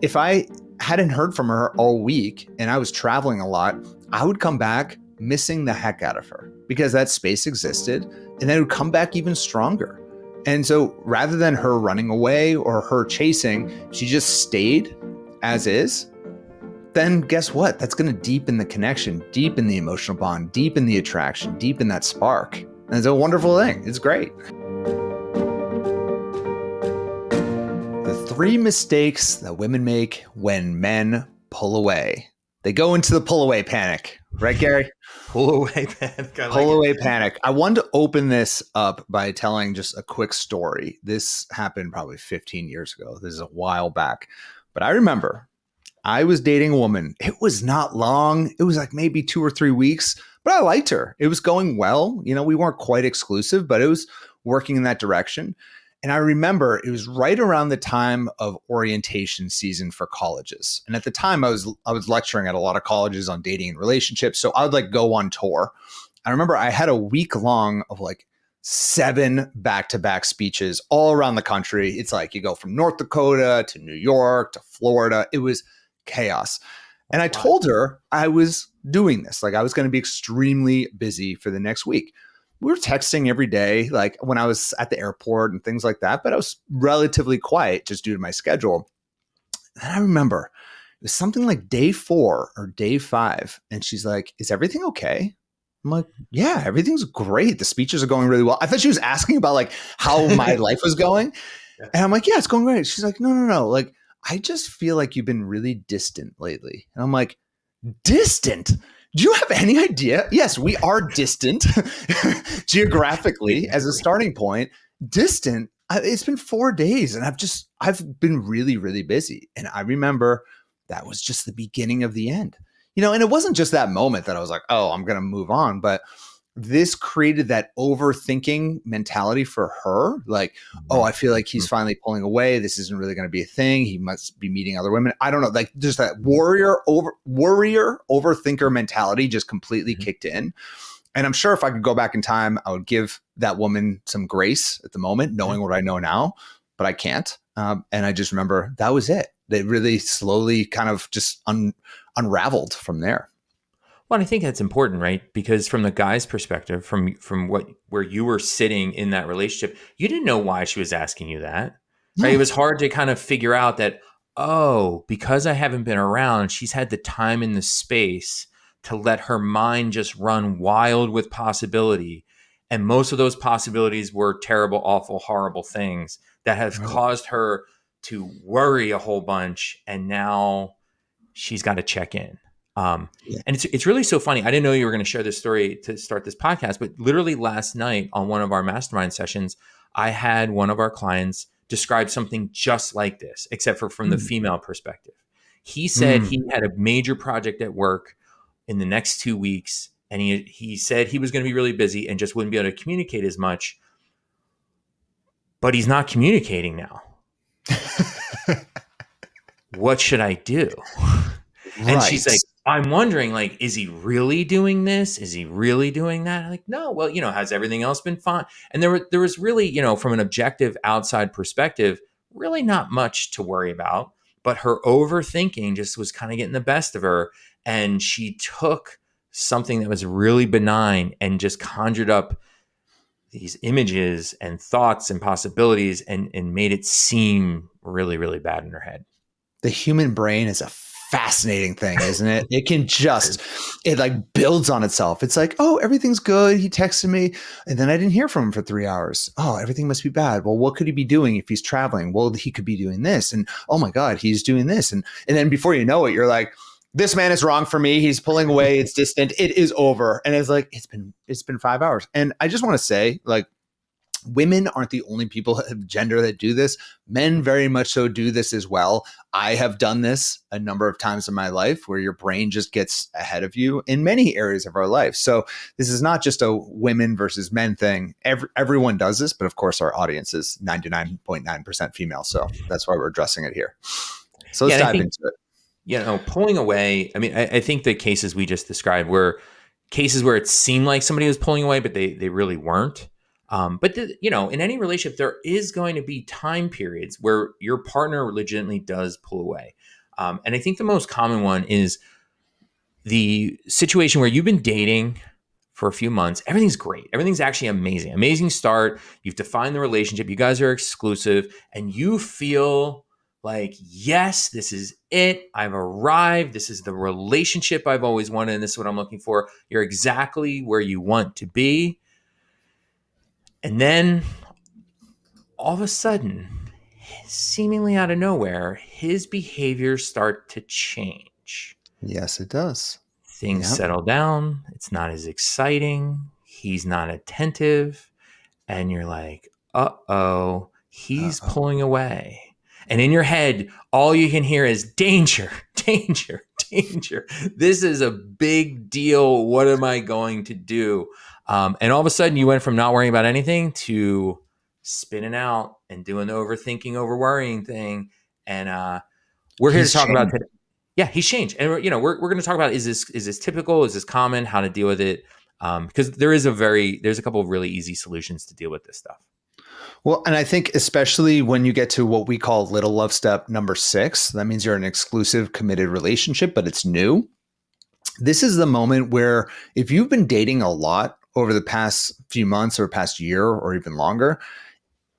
if I hadn't heard from her all week and I was traveling a lot, I would come back missing the heck out of her because that space existed, and then it would come back even stronger. And so rather than her running away or her chasing, she just stayed as is. Then guess what? That's going to deepen the connection, deepen the emotional bond, deepen the attraction, deepen that spark. And it's a wonderful thing. It's great. The 3 mistakes that women make when men pull away. They go into the pull away panic. Right, Gary? Pull away panic. Pull away panic. I wanted to open this up by telling just a quick story. This happened probably 15 years ago. This is a while back. But I remember I was dating a woman. It was not long. It was like maybe 2 or 3 weeks, but I liked her. It was going well. You know, we weren't quite exclusive, but it was working in that direction. And I remember it was right around the time of orientation season for colleges. And at the time I was lecturing at a lot of colleges on dating and relationships. So I would like go on tour. I remember I had a week long of like 7 back-to-back speeches all around the country. It's like you go from North Dakota to New York to Florida. It was chaos. And I told her I was doing this. Like I was going to be extremely busy for the next week. We were texting every day, like when I was at the airport and things like that, but I was relatively quiet just due to my schedule. And I remember it was something like day 4 or day 5. And she's like, "Is everything okay?" I'm like, "Yeah, everything's great. The speeches are going really well." I thought she was asking about like how my life was going. And I'm like, "Yeah, it's going great." She's like, No. Like, I just feel like you've been really distant lately. And I'm like, distant? Do you have any idea? Yes, we are distant geographically as a starting point. Distant. It's been 4 days and I've been really, really busy. And I remember that was just the beginning of the end. You know, and it wasn't just that moment that I was like, oh, I'm going to move on. But this created that overthinking mentality for her. Like, oh, I feel like he's finally pulling away. This isn't really going to be a thing. He must be meeting other women. I don't know. Like just that warrior overthinker mentality just completely kicked in. And I'm sure if I could go back in time, I would give that woman some grace at the moment, knowing what I know now, but I can't. And I just remember that was it. They really slowly kind of just unraveled from there. Well, I think that's important, right? Because from the guy's perspective, from where you were sitting in that relationship, you didn't know why she was asking you that. Right? It was hard to kind of figure out that, oh, because I haven't been around, she's had the time and the space to let her mind just run wild with possibility. And most of those possibilities were terrible, awful, horrible things that have caused her to worry a whole bunch. And now she's got to check in. And it's really so funny. I didn't know you were going to share this story to start this podcast, but literally last night on one of our mastermind sessions, I had one of our clients describe something just like this, except for from the female perspective. He said he had a major project at work in the next 2 weeks, and he said he was going to be really busy and just wouldn't be able to communicate as much, but he's not communicating now. What should I do? And she's like, I'm wondering, like, is he really doing this? Is he really doing that? I'm like, no, well, has everything else been fine? And there was really, from an objective outside perspective, really not much to worry about, but her overthinking just was kind of getting the best of her. And she took something that was really benign and just conjured up these images and thoughts and possibilities and made it seem really, really bad in her head. The human brain is a fascinating thing, isn't it? It can it like builds on itself. It's like, oh, everything's good. He texted me and then I didn't hear from him for 3 hours. Oh, everything must be bad. Well, what could he be doing if he's traveling? Well, he could be doing this. And oh my God, he's doing this. And then before you know it, you're like, this man is wrong for me. He's pulling away. It's distant. It is over. And it's like, it's been 5 hours. And I just want to say, like, women aren't the only people of gender that do this. Men very much so do this as well. I have done this a number of times in my life where your brain just gets ahead of you in many areas of our life. So this is not just a women versus men thing. Everyone does this, but of course our audience is 99.9% female. So that's why we're addressing it here. So let's dive into it. Pulling away. I mean, I think the cases we just described were cases where it seemed like somebody was pulling away, but they really weren't. But in any relationship, there is going to be time periods where your partner legitimately does pull away. And I think the most common one is the situation where you've been dating for a few months. Everything's great. Everything's actually amazing. Amazing start. You've defined the relationship. You guys are exclusive and you feel like, yes, this is it. I've arrived. This is the relationship I've always wanted. And this is what I'm looking for. You're exactly where you want to be. And then all of a sudden, seemingly out of nowhere, his behaviors start to change. Yes, it does. Things Yep. settle down. It's not as exciting. He's not attentive. And you're like, uh-oh, he's Uh-oh. pulling away. And in your head, all you can hear is danger, danger, danger. This is a big deal. What am I going to do? And all of a sudden, you went from not worrying about anything to spinning out and doing the overthinking, over worrying thing. And we're here to He's talk about changed. today. Yeah, he's changed, and we're going to talk about is this typical, is this common, how to deal with it, because there's a couple of really easy solutions to deal with this stuff. Well, and I think especially when you get to what we call little love step number 6, that means you're in an exclusive committed relationship, but it's new. This is the moment where if you've been dating a lot over the past few months or past year or even longer,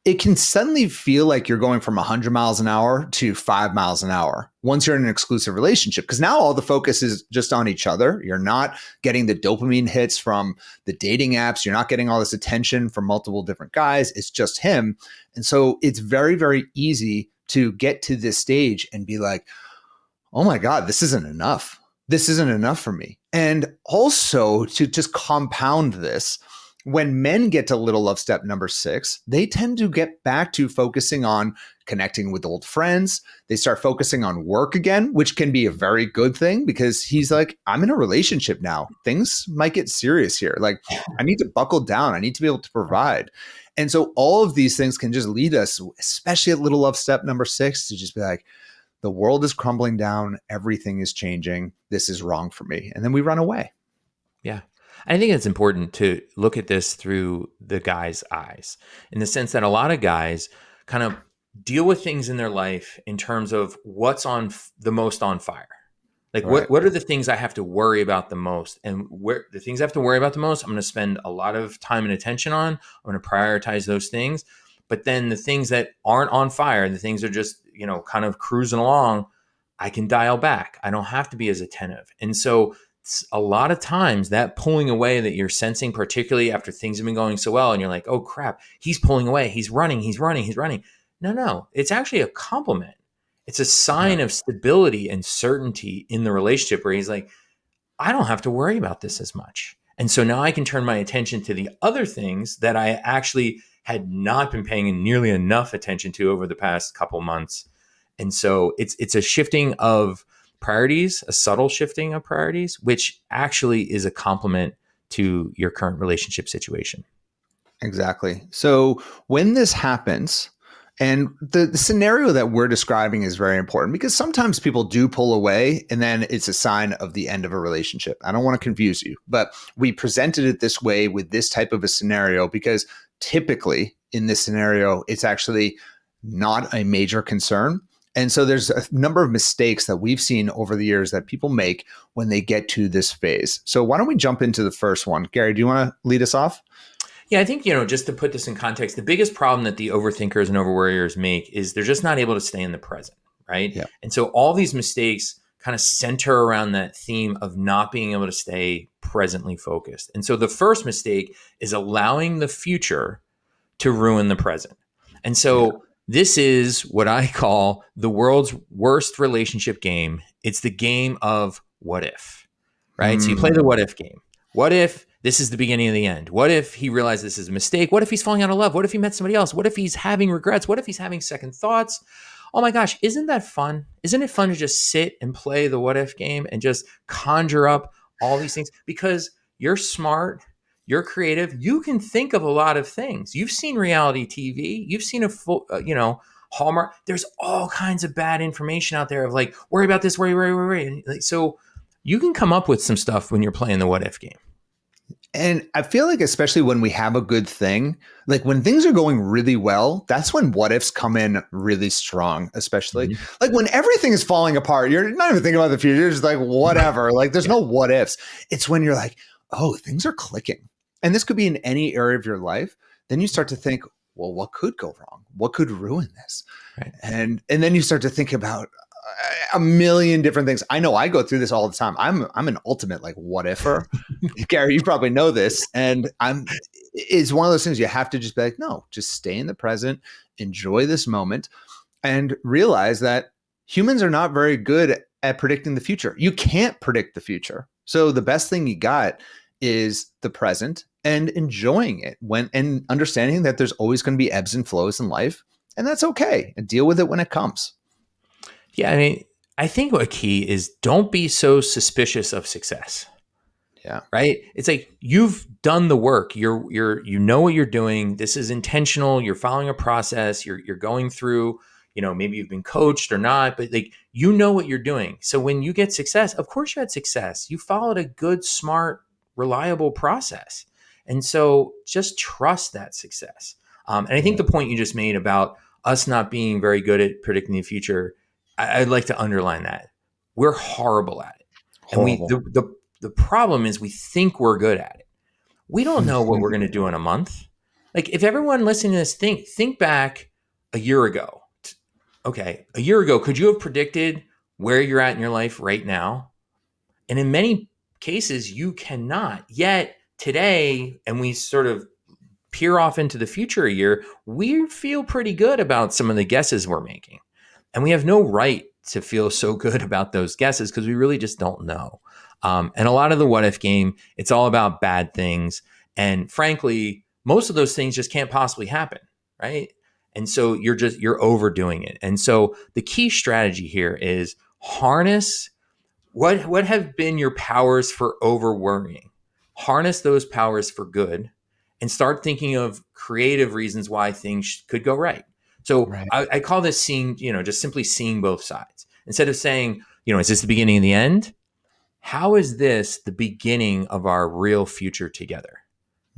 it can suddenly feel like you're going from 100 miles an hour to 5 miles an hour once you're in an exclusive relationship. Because now all the focus is just on each other. You're not getting the dopamine hits from the dating apps. You're not getting all this attention from multiple different guys. It's just him. And so it's very, very easy to get to this stage and be like, oh my God, this isn't enough. This isn't enough for me. And also to just compound this, when men get to little love step number 6, they tend to get back to focusing on connecting with old friends. They start focusing on work again, which can be a very good thing because he's like, I'm in a relationship now. Things might get serious here. Like, I need to buckle down. I need to be able to provide. And so all of these things can just lead us, especially at little love step number 6, to just be like, the world is crumbling down. Everything is changing. This is wrong for me. And then we run away. Yeah. I think it's important to look at this through the guy's eyes, in the sense that a lot of guys kind of deal with things in their life in terms of what's the most on fire. Like Right. what are the things I have to worry about the most? And where the things I have to worry about the most, I'm going to spend a lot of time and attention on. I'm going to prioritize those things. But then the things that aren't on fire, the things are just, kind of cruising along, I can dial back. I don't have to be as attentive. And so a lot of times that pulling away that you're sensing, particularly after things have been going so well, and you're like, oh crap, he's pulling away. He's running, he's running, he's running. No, it's actually a compliment. It's a Yeah. sign of stability and certainty in the relationship where he's like, I don't have to worry about this as much. And so now I can turn my attention to the other things that I actually had not been paying nearly enough attention to over the past couple months. And so it's a shifting of priorities, a subtle shifting of priorities, which actually is a complement to your current relationship situation. Exactly. So when this happens, and the scenario that we're describing is very important because sometimes people do pull away and then it's a sign of the end of a relationship. I don't want to confuse you, but we presented it this way with this type of a scenario because typically in this scenario, it's actually not a major concern. And so there's a number of mistakes that we've seen over the years that people make when they get to this phase. So why don't we jump into the first one? Gary, do you want to lead us off? Yeah, I think, just to put this in context, the biggest problem that the overthinkers and overworriers make is they're just not able to stay in the present, right? Yeah. And so all these mistakes kind of center around that theme of not being able to stay presently focused. And so the first mistake is allowing the future to ruin the present. And Yeah. so this is what I call the world's worst relationship game. It's the game of what if, right? So you play the Mm, what if game. What if this is the beginning of the end? What if he realized this is a mistake? What if he's falling out of love? What if he met somebody else? What if he's having regrets? What if he's having second thoughts? Oh my gosh, isn't that fun? Isn't it fun to just sit and play the what if game and just conjure up all these things? Because you're smart, you're creative, you can think of a lot of things. You've seen reality TV, you've seen a full, Hallmark. There's all kinds of bad information out there of like, worry about this, worry. And like, so you can come up with some stuff when you're playing the what if game. And I feel like, especially when we have a good thing, like when things are going really well, that's when what ifs come in really strong, especially Mhm. like when everything is falling apart. You're not even thinking about the future. You're just like, whatever. Like there's Yeah. no what ifs. It's when you're like, oh, things are clicking. And this could be in any area of your life. Then you start to think, well, what could go wrong? What could ruin this? Right. And then you start to think about a million different things. I know I go through this all the time. I'm an ultimate like what ifer. Gary, you probably know this, and I'm. It's one of those things you have to just be like, no, just stay in the present, enjoy this moment, and realize that humans are not very good at predicting the future. You can't predict the future, so the best thing you got is the present and enjoying it when and understanding that there's always going to be ebbs and flows in life, and that's okay. And deal with it when it comes. Yeah. I mean, I think what key is don't be so suspicious of success. Yeah. Right? It's like you've done the work. You know what you're doing. This is intentional. You're following a process. You're going through, maybe you've been coached or not, but like you know what you're doing. So when you get success, of course you had success. You followed a good, smart, reliable process. And so just trust that success. And I think Yeah. the point you just made about us not being very good at predicting the future, I'd like to underline that. We're horrible at it. And we Horrible. the problem is we think we're good at it. We don't know what we're going to do in a month. Like if everyone listening to this think back a year ago. Okay, a year ago, could you have predicted where you're at in your life right now? And in many cases, you cannot. Yet today, and we sort of peer off into the future a year, we feel pretty good about some of the guesses we're making. And we have no right to feel so good about those guesses because we really just don't know. And a lot of the what if game, it's all about bad things. And frankly, most of those things just can't possibly happen. Right. And so you're overdoing it. And so the key strategy here is harness what have been your powers for over worrying? Harness those powers for good and start thinking of creative reasons why things could go right. So Right. I call this seeing, just simply seeing both sides. Instead of saying, is this the beginning and the end? How is this the beginning of our real future together?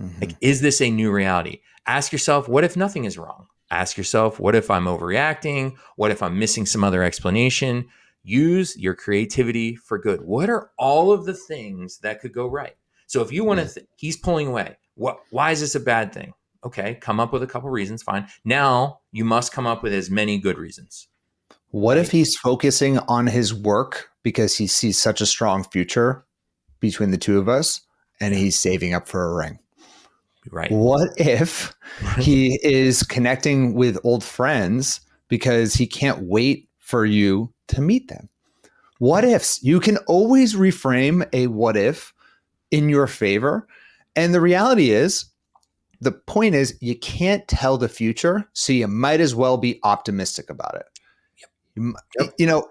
Mm-hmm. Like, is this a new reality? Ask yourself, what if nothing is wrong? Ask yourself, what if I'm overreacting? What if I'm missing some other explanation? Use your creativity for good. What are all of the things that could go right? So if you want Yeah. to, he's pulling away. Why is this a bad thing? Okay, come up with a couple reasons. Fine. Now you must come up with as many good reasons, What if right? he's focusing on his work because he sees such a strong future between the two of us and Yeah, he's saving up for a ring? right. What if he is connecting with old friends because he can't wait for you to meet them? What Yeah, ifs? You can always reframe a what if in your favor. And the reality is, the point is, you can't tell the future, so you might as well be optimistic about it. yep. You know,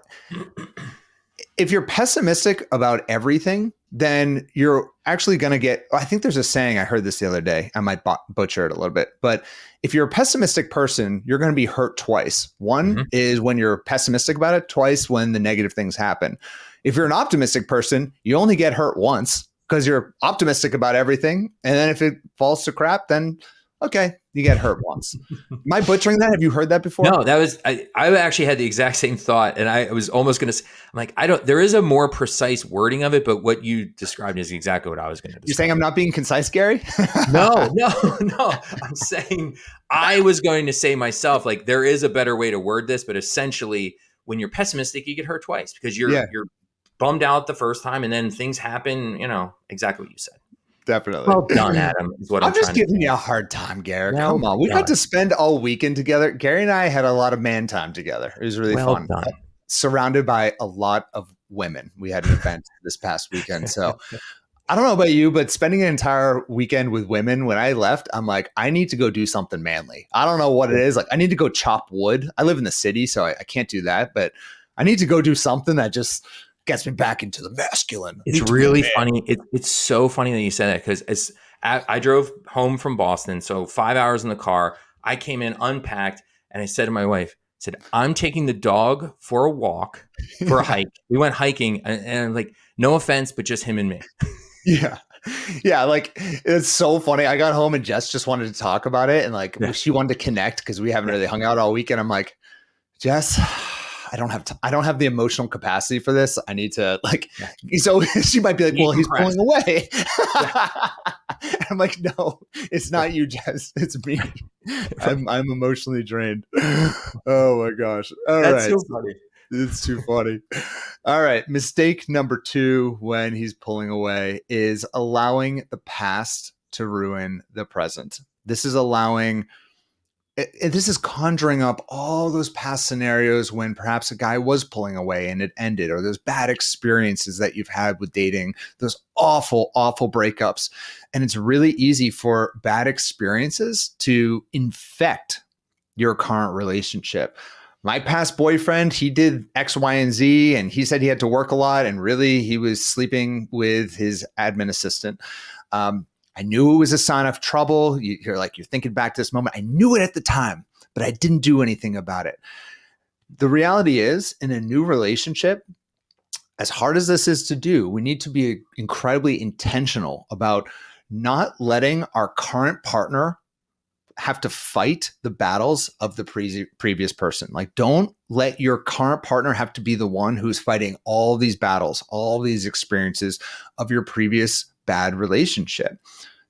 if you're pessimistic about everything, then you're actually going to get. I think there's a saying, I heard this the other day. I might butcher it a little bit, but if you're a pessimistic person, you're going to be hurt twice. One Mhm. is when you're pessimistic about it, twice when the negative things happen. If you're an optimistic person, you only get hurt once because you're optimistic about everything. And then if it falls to crap, then okay, you get hurt once. Am I butchering that? Have you heard that before? No, that was I actually had the exact same thought, and I was almost going to say, I'm like, I don't. There is a more precise wording of it, but what you described is exactly what I was going to You're saying describe. I'm not being concise, Gary? No, no, no. I'm saying I was going to say myself, like there is a better way to word this, but essentially, when you're pessimistic, you get hurt twice because Yeah, you're bummed out the first time, and then things happen. Exactly what you said. definitely. Well done, Adam. Is what I'm I'm just trying to giving say. you a hard time, Garrett. Come Well on. We got to done. spend all weekend together. Gary and I had a lot of man time together. It was really Well fun. done. Surrounded by a lot of women. We had an event this past weekend. So I don't know about you, but spending an entire weekend with women, when I left, I'm like, I need to go do something manly. I don't know what it is. Like, I need to go chop wood. I live in the city, so I can't do that, but I need to go do something that just gets me back into the masculine. I It's need to be a really man. funny. It's so funny that you said that because I drove home from Boston, so 5 hours in the car. I came in unpacked, and I said to my wife, I said, "I'm taking the dog for a walk, for a Yeah. hike." We went hiking, and I'm like, no offense, but just him and me. Yeah. Yeah, like it's so funny. I got home and Jess just wanted to talk about it, and like Yeah. she wanted to connect because we haven't Yeah. really hung out all weekend. I'm like, Jess, I don't have the emotional capacity for this. I need to like, Yeah. so she might be like, well, he's Decompress. pulling away. Yeah. I'm like, no, it's Yeah. not you, Jess. It's me. Right. I'm emotionally drained. Oh my gosh. All That's right. so funny. It's too funny. All right. Mistake number two when he's pulling away is allowing the past to ruin the present. This is allowing this is conjuring up all those past scenarios when perhaps a guy was pulling away and it ended, or those bad experiences that you've had with dating, those awful, awful breakups. And it's really easy for bad experiences to infect your current relationship. My past boyfriend, he did X, Y, and Z, and he said he had to work a lot, and really he was sleeping with his admin assistant. I knew it was a sign of trouble. You're thinking back to this moment. I knew it at the time, but I didn't do anything about it. The reality is, in a new relationship, as hard as this is to do, we need to be incredibly intentional about not letting our current partner have to fight the battles of the previous person. Like, don't let your current partner have to be the one who's fighting all these battles, all these experiences of your previous bad relationship.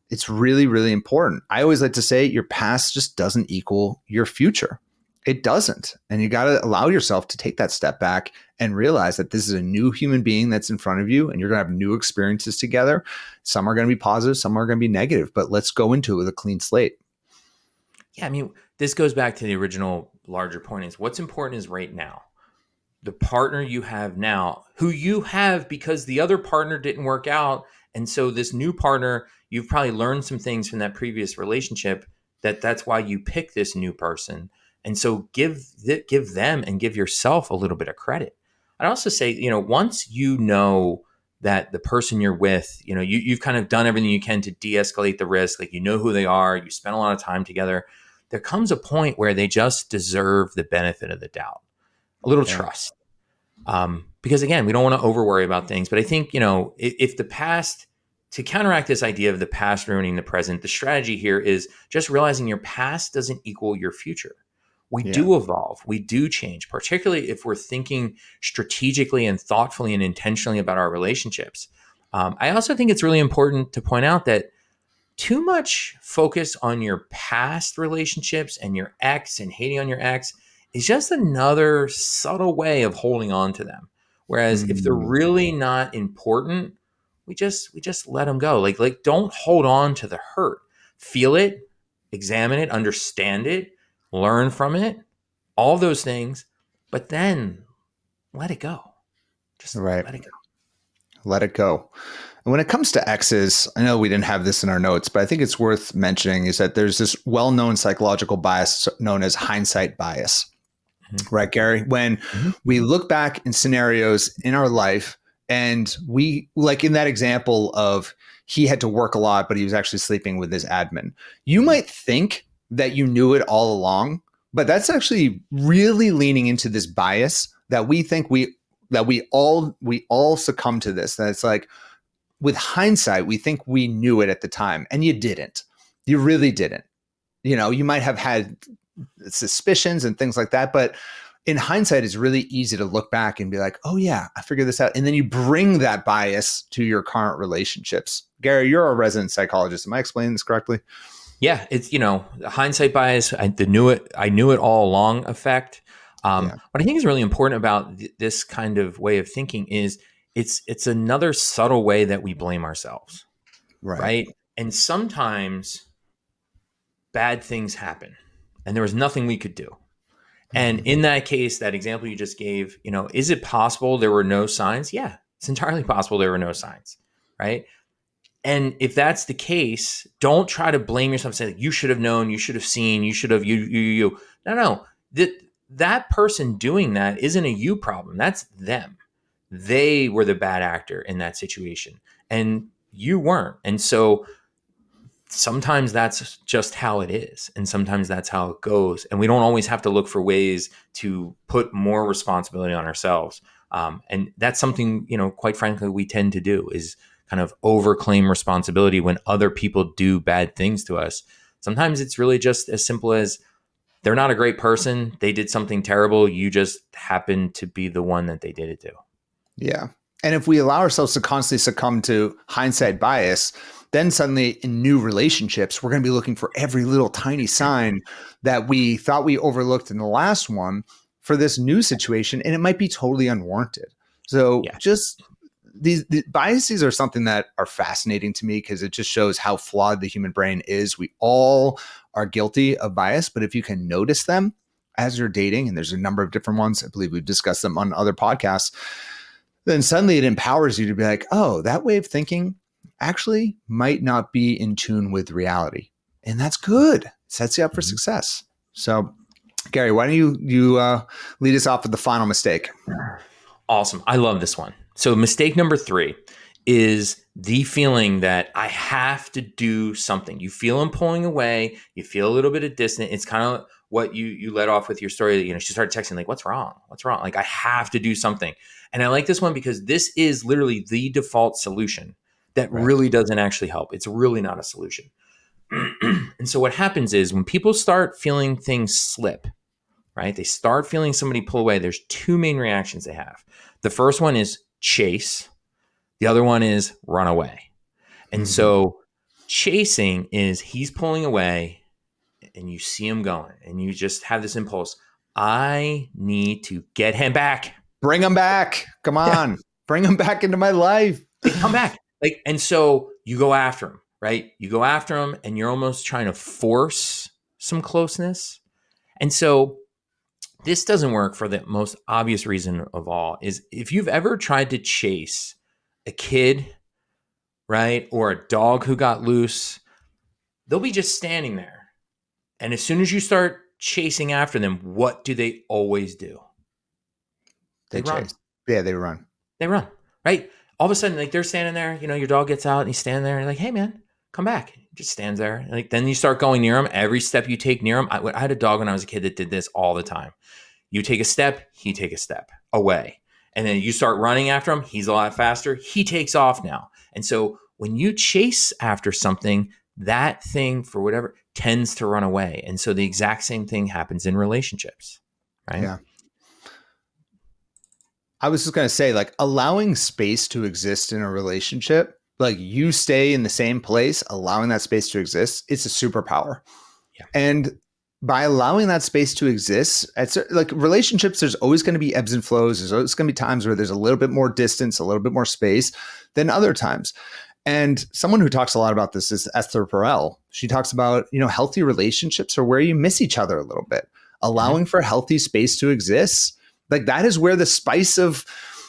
It's really, really important. I always like to say your past just doesn't equal your future. It doesn't. And you got to allow yourself to take that step back and realize that this is a new human being that's in front of you and you're going to have new experiences together. Some are going to be positive, some are going to be negative, but let's go into it with a clean slate. Yeah. I mean, this goes back to the original larger point is what's important is right now. The partner you have now, who you have because the other partner didn't work out. And so this new partner, you've probably learned some things from that previous relationship that's why you pick this new person. And so give them and give yourself a little bit of credit. I'd also say, once you know that the person you're with, you've kind of done everything you can to de-escalate the risk, like you know who they are, you spend a lot of time together, there comes a point where they just deserve the benefit of the doubt, a little Yeah. trust. Because again, we don't want to over worry about things. But I think, if the past, to counteract this idea of the past ruining the present, the strategy here is just realizing your past doesn't equal your future. We Yeah. do evolve, we do change, particularly if we're thinking strategically and thoughtfully and intentionally about our relationships. I also think it's really important to point out that too much focus on your past relationships and your ex and hating on your ex is just another subtle way of holding on to them. Whereas if they're Mm, really not important, we just let them go. Like don't hold on to the hurt. Feel it, examine it, understand it, learn from it, all those things, but then let it go. Just right. let it go. Let it go. And when it comes to exes, I know we didn't have this in our notes, but I think it's worth mentioning is that there's this well-known psychological bias known as hindsight bias. Mhm. Right, Gary? When Mhm. we look back in scenarios in our life and we, like in that example of he had to work a lot, but he was actually sleeping with his admin, you Mhm. might think that you knew it all along, but that's actually really leaning into this bias that we think we all succumb to this. That it's like with hindsight, we think we knew it at the time, and you didn't. You really didn't. You might have had suspicions and things like that, but in hindsight, it's really easy to look back and be like, oh yeah, I figured this out. And then you bring that bias to your current relationships. Gary, you're a resident psychologist. Am I explaining this correctly? Yeah, it's the hindsight bias. I knew it all along effect. Yeah. What I think is really important about this kind of way of thinking is it's another subtle way that we blame ourselves, Right. right? And sometimes bad things happen, and there was nothing we could do. And Mm-hmm. in that case, that example you just gave, is it possible there were no signs? Yeah, it's entirely possible there were no signs, right? And if that's the case, don't try to blame yourself and say, like, you should have known, you should have seen, you should have, you. No, no. That person doing that isn't a you problem. That's them. They were the bad actor in that situation and you weren't. And so sometimes that's just how it is. And sometimes that's how it goes. And we don't always have to look for ways to put more responsibility on ourselves. And that's something, quite frankly, we tend to do is kind of overclaim responsibility when other people do bad things to us. Sometimes it's really just as simple as they're not a great person. They did something terrible. You just happen to be the one that they did it to. Yeah. And if we allow ourselves to constantly succumb to hindsight bias, then suddenly in new relationships, we're going to be looking for every little tiny sign that we thought we overlooked in the last one for this new situation. And it might be totally unwarranted. So Yeah. just the biases are something that are fascinating to me because it just shows how flawed the human brain is. We all are guilty of bias, but if you can notice them as you're dating, and there's a number of different ones, I believe we've discussed them on other podcasts, then suddenly it empowers you to be like, oh, that way of thinking actually might not be in tune with reality. And that's good. It sets you up for Mhm. success. So, Gary, why don't you lead us off with the final mistake? Awesome. I love this one. So, mistake number 3 is the feeling that I have to do something. You feel them pulling away. You feel a little bit of distance. It's kind of what you led off with your story. You know, she started texting like, "What's wrong? What's wrong?" Like, I have to do something. And I like this one because this is literally the default solution that Right. really doesn't actually help. It's really not a solution. And so, what happens is when people start feeling things slip, right? They start feeling somebody pull away. There's two main reactions they have. The first one is chase. The other one is run away. And Mm-hmm. so chasing is he's pulling away and you see him going and you just have this impulse. I need to get him back. Bring them back. Come Yeah. on. Bring them back into my life. Like, come back. Like, and so you go after him, right? You go after him and you're almost trying to force some closeness. And so this doesn't work for the most obvious reason of all is if you've ever tried to chase a kid, right, or a dog who got loose, they'll be just standing there. And as soon as you start chasing after them, what do they always do? They They chase. run. Yeah, they run. They run, right? All of a sudden, like they're standing there, you know, your dog gets out and he's standing there and like, hey man, come back. He just stands there. And like then you start going near him. Every step you take near him. I had a dog when I was a kid that did this all the time. You take a step, he take a step away. And then you start running after him, he's a lot faster. He takes off now. And so when you chase after something, that thing for whatever tends to run away. And so the exact same thing happens in relationships, right? Yeah. I was just going to say, like, allowing space to exist in a relationship, like you stay in the same place, allowing that space to exist, it's a superpower. Yeah. And by allowing that space to exist, it's like relationships, there's always going to be ebbs and flows. There's always going to be times where there's a little bit more distance, a little bit more space than other times. And someone who talks a lot about this is Esther Perel. She talks about, healthy relationships are where you miss each other a little bit, Mm-hmm. allowing for healthy space to exist. Like that is where the spice of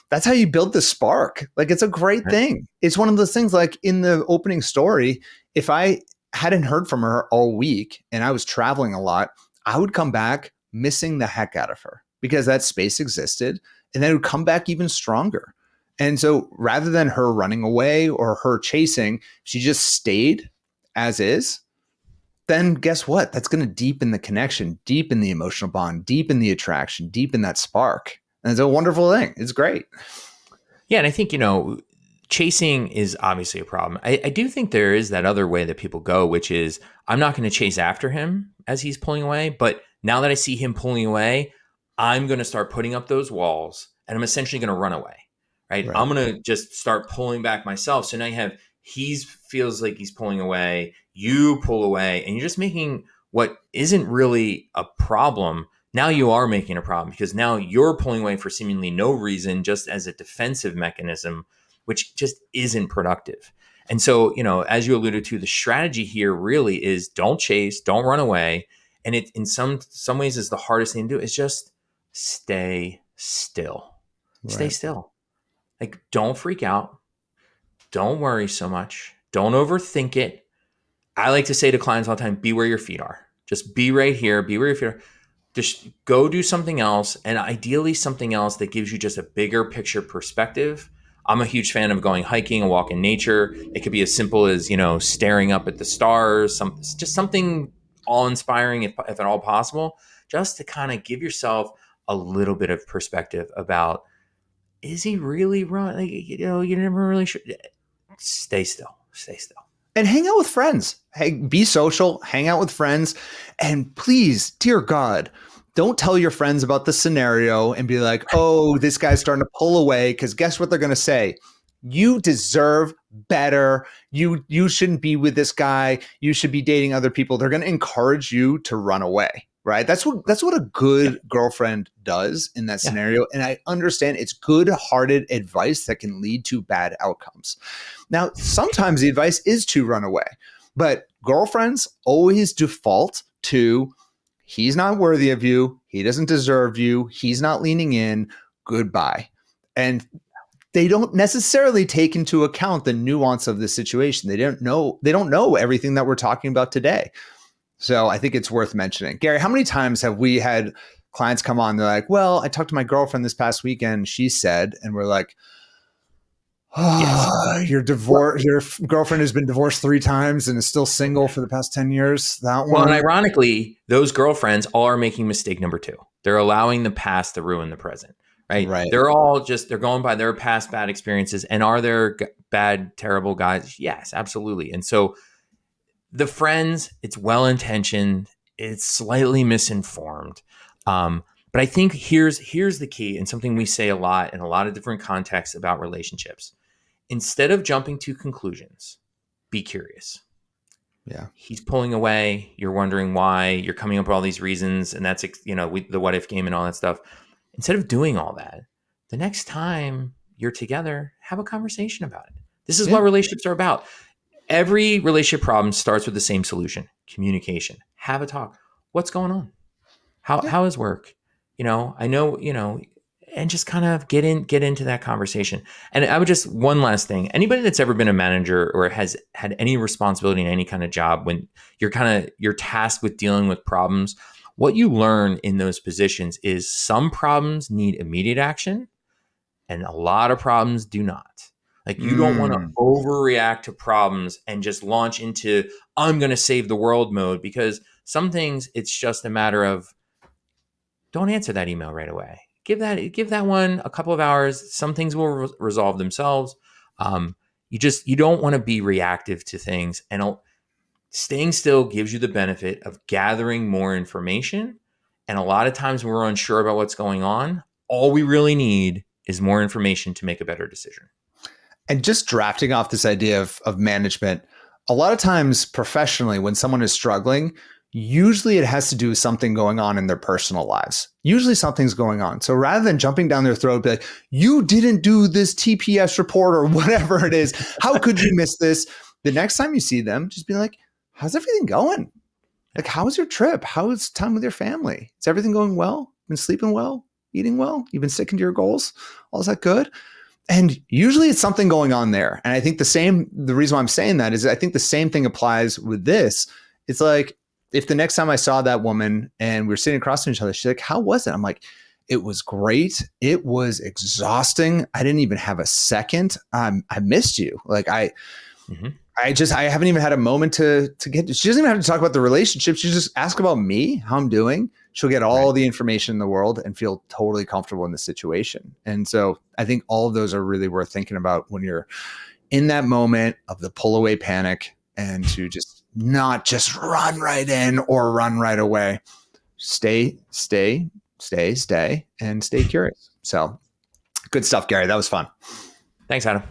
that's how you build the spark. Like it's a great Right. thing. It's one of those things like in the opening story, if I hadn't heard from her all week and I was traveling a lot, I would come back missing the heck out of her because that space existed and then it would come back even stronger. And so rather than her running away or her chasing, she just stayed as is. Then guess what? That's going to deepen the connection, deepen the emotional bond, deepen the attraction, deepen that spark. And it's a wonderful thing. It's great. Yeah. And I think, chasing is obviously a problem. I do think there is that other way that people go, which is I'm not going to chase after him as he's pulling away. But now that I see him pulling away, I'm going to start putting up those walls and I'm essentially going to run away. Right. Right. I'm going to just start pulling back myself. So now you have he feels like he's pulling away, you pull away, and you're just making what isn't really a problem. Now you are making a problem because now you're pulling away for seemingly no reason, just as a defensive mechanism, which just isn't productive. And so, as you alluded to, the strategy here really is don't chase, don't run away. And it in some ways is the hardest thing to do is just stay still. Stay Right. still. Like don't freak out. Don't worry so much. Don't overthink it. I like to say to clients all the time, be where your feet are. Just be right here, be where your feet are. Just go do something else, and ideally something else that gives you just a bigger picture perspective. I'm a huge fan of going hiking, a walk in nature. It could be as simple as staring up at the stars, just something awe-inspiring, if at all possible, just to kind of give yourself a little bit of perspective about is he really wrong? Like, you're never really sure. stay still, stay still. And hang out with friends. Hey, be social, hang out with friends. And please, dear God, don't tell your friends about the scenario and be like, oh, this guy's starting to pull away. Because guess what they're going to say? You deserve better. You shouldn't be with this guy. You should be dating other people. They're going to encourage you to run away. Right. That's what a Yeah, good girlfriend does in that yeah, scenario. And I understand it's good hearted advice that can lead to bad outcomes. Now, sometimes the advice is to run away, but girlfriends always default to he's not worthy of you. He doesn't deserve you. He's not leaning in. Goodbye. And they don't necessarily take into account the nuance of the situation. They don't know everything that we're talking about today. So I think it's worth mentioning. Gary, how many times have we had clients come on? They're like, well, I talked to my girlfriend this past weekend. She said, and we're like, yes. oh, your girlfriend has been divorced 3 times and is still single for the past 10 years. That Well, and one. ironically, those girlfriends all are making mistake number two. They're allowing the past to ruin the present, right? Right. They're going by their past bad experiences. And are there bad, terrible guys? Yes, absolutely. And so the friends, it's well intentioned, it's slightly misinformed. But I think here's the key, and something we say a lot in a lot of different contexts about relationships. Instead of jumping to conclusions, be curious. Yeah. He's pulling away. You're wondering why. You're coming up with all these reasons, and that's the what if game and all that stuff. Instead of doing all that, the next time you're together, have a conversation about it. This is Yeah. what relationships are about. Every relationship problem starts with the same solution: communication. Have a talk. What's going on? Yeah. How is work? I know, and just kind of get into that conversation. And I would just one last thing. Anybody that's ever been a manager or has had any responsibility in any kind of job, when you're tasked with dealing with problems, what you learn in those positions is some problems need immediate action and a lot of problems do not. Like, you don't want to Mm. overreact to problems and just launch into I'm going to save the world mode, because some things it's just a matter of don't answer that email right away. Give that one a couple of hours. Some things will resolve themselves. You don't want to be reactive to things, and staying still gives you the benefit of gathering more information. And a lot of times when we're unsure about what's going on, all we really need is more information to make a better decision. And just drafting off this idea of management, a lot of times professionally, when someone is struggling, usually it has to do with something going on in their personal lives. Usually something's going on. So rather than jumping down their throat, be like, you didn't do this TPS report or whatever it is, how could you miss this? The next time you see them, just be like, how's everything going? Like, how was your trip? How was time with your family? Is everything going well? Been sleeping well? Eating well? You've been sticking to your goals? All is that good? And usually it's something going on there. And I think the reason why I'm saying that is I think the same thing applies with this. It's like, if the next time I saw that woman and we were sitting across from each other, she's like, how was it? I'm like, it was great. It was exhausting. I didn't even have a second. I missed you. Like Mm-hmm. I haven't even had a moment to get, she doesn't even have to talk about the relationship. She just ask about me, how I'm doing. She'll get Right. all the information in the world and feel totally comfortable in the situation. And so I think all of those are really worth thinking about when you're in that moment of the pull away panic, and to just not just run right in or run right away. Stay, and stay curious. So good stuff, Gary. That was fun. Thanks, Adam.